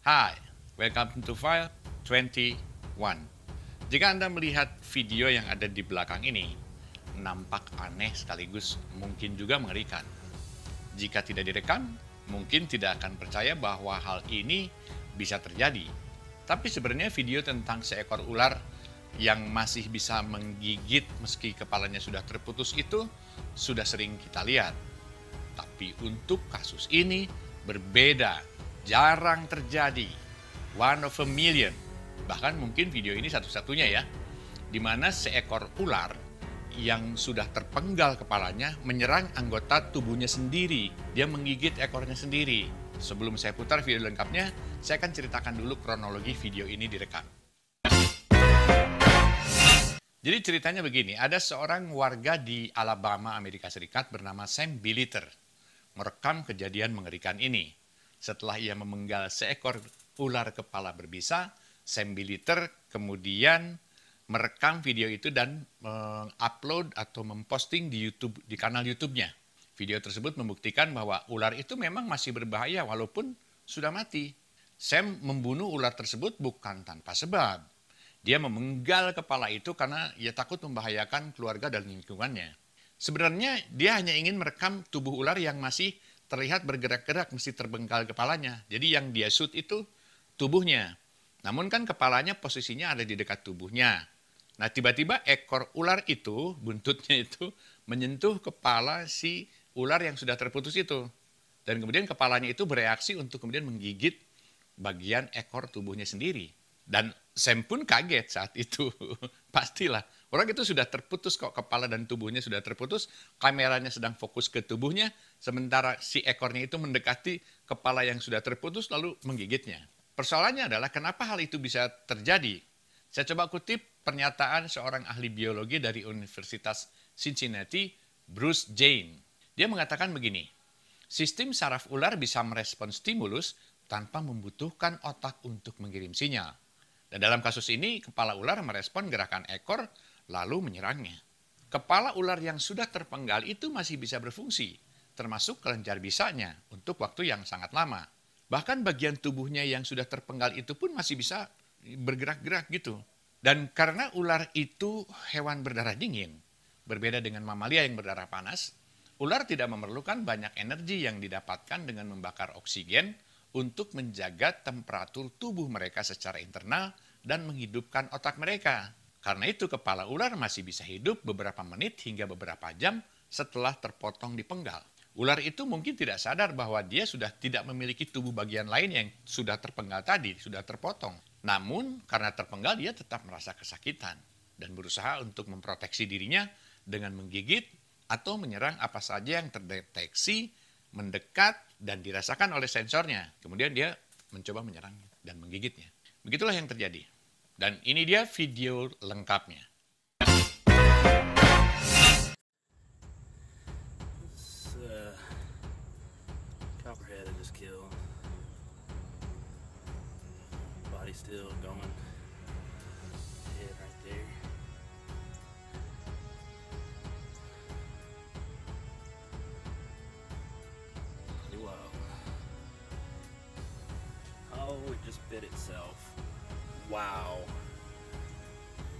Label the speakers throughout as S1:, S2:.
S1: Hai, welcome to File 21. Jika Anda melihat video yang ada di belakang ini, nampak aneh sekaligus mungkin juga mengerikan. Jika tidak direkam, mungkin tidak akan percaya bahwa hal ini bisa terjadi. Tapi sebenarnya video tentang seekor ular yang masih bisa menggigit meski kepalanya sudah terputus itu sudah sering kita lihat. Tapi untuk kasus ini berbeda, jarang terjadi. One of a million. Bahkan mungkin video ini satu-satunya ya, di mana seekor ular yang sudah terpenggal kepalanya menyerang anggota tubuhnya sendiri. Dia menggigit ekornya sendiri. Sebelum saya putar video lengkapnya, saya akan ceritakan dulu kronologi video ini direkam. Jadi ceritanya begini, ada seorang warga di Alabama, Amerika Serikat bernama Sam Billiter merekam kejadian mengerikan ini. Setelah ia memenggal seekor ular kepala berbisa, Sam Billiter kemudian merekam video itu dan mengupload atau memposting di YouTube, di kanal YouTube-nya. Video tersebut membuktikan bahwa ular itu memang masih berbahaya walaupun sudah mati. Sam membunuh ular tersebut bukan tanpa sebab. Dia memenggal kepala itu karena ia takut membahayakan keluarga dan lingkungannya. Sebenarnya dia hanya ingin merekam tubuh ular yang masih terlihat bergerak-gerak, mesti terbengkal kepalanya. Jadi yang dia shoot itu tubuhnya. Namun kan kepalanya posisinya ada di dekat tubuhnya. Nah tiba-tiba ekor ular itu, buntutnya itu menyentuh kepala si ular yang sudah terputus itu. Dan kemudian kepalanya itu bereaksi untuk kemudian menggigit bagian ekor tubuhnya sendiri. Dan Sam pun kaget saat itu. Pastilah. Orang itu sudah terputus kok, kepala dan tubuhnya sudah terputus. Kameranya sedang fokus ke tubuhnya. Sementara si ekornya itu mendekati kepala yang sudah terputus lalu menggigitnya. Persoalannya adalah kenapa hal itu bisa terjadi. Saya coba kutip pernyataan seorang ahli biologi dari Universitas Cincinnati, Bruce Jane. Dia mengatakan begini, sistem saraf ular bisa merespon stimulus tanpa membutuhkan otak untuk mengirim sinyal. Dan dalam kasus ini, kepala ular merespon gerakan ekor lalu menyerangnya. Kepala ular yang sudah terpenggal itu masih bisa berfungsi, termasuk kelenjar bisanya untuk waktu yang sangat lama. Bahkan bagian tubuhnya yang sudah terpenggal itu pun masih bisa bergerak-gerak gitu. Dan karena ular itu hewan berdarah dingin, berbeda dengan mamalia yang berdarah panas, ular tidak memerlukan banyak energi yang didapatkan dengan membakar oksigen untuk menjaga temperatur tubuh mereka secara internal dan menghidupkan otak mereka. Karena itu kepala ular masih bisa hidup beberapa menit hingga beberapa jam setelah terpotong dipenggal. Ular itu mungkin tidak sadar bahwa dia sudah tidak memiliki tubuh bagian lain yang sudah terpenggal tadi, sudah terpotong. Namun karena terpenggal dia tetap merasa kesakitan dan berusaha untuk memproteksi dirinya dengan menggigit atau menyerang apa saja yang terdeteksi mendekat dan dirasakan oleh sensornya. Kemudian dia mencoba menyerangnya dan menggigitnya. Begitulah yang terjadi. Dan ini dia video lengkapnya.
S2: Copperhead I just killed. Body still going. Head right there. Wow. Oh, it just bit itself. Wow.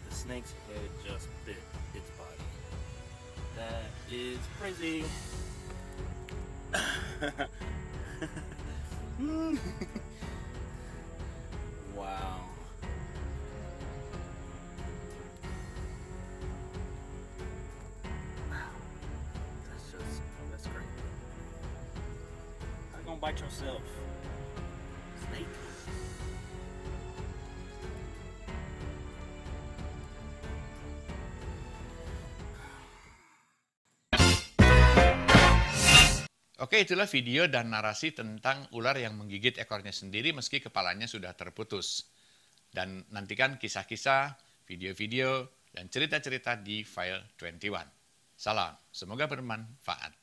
S2: The snake's head just bit its body. That is crazy. Wow. That's great. How you gonna bite yourself? Snake.
S1: Oke, itulah video dan narasi tentang ular yang menggigit ekornya sendiri meski kepalanya sudah terputus. Dan nantikan kisah-kisah, video-video, dan cerita-cerita di File 21. Salam, semoga bermanfaat.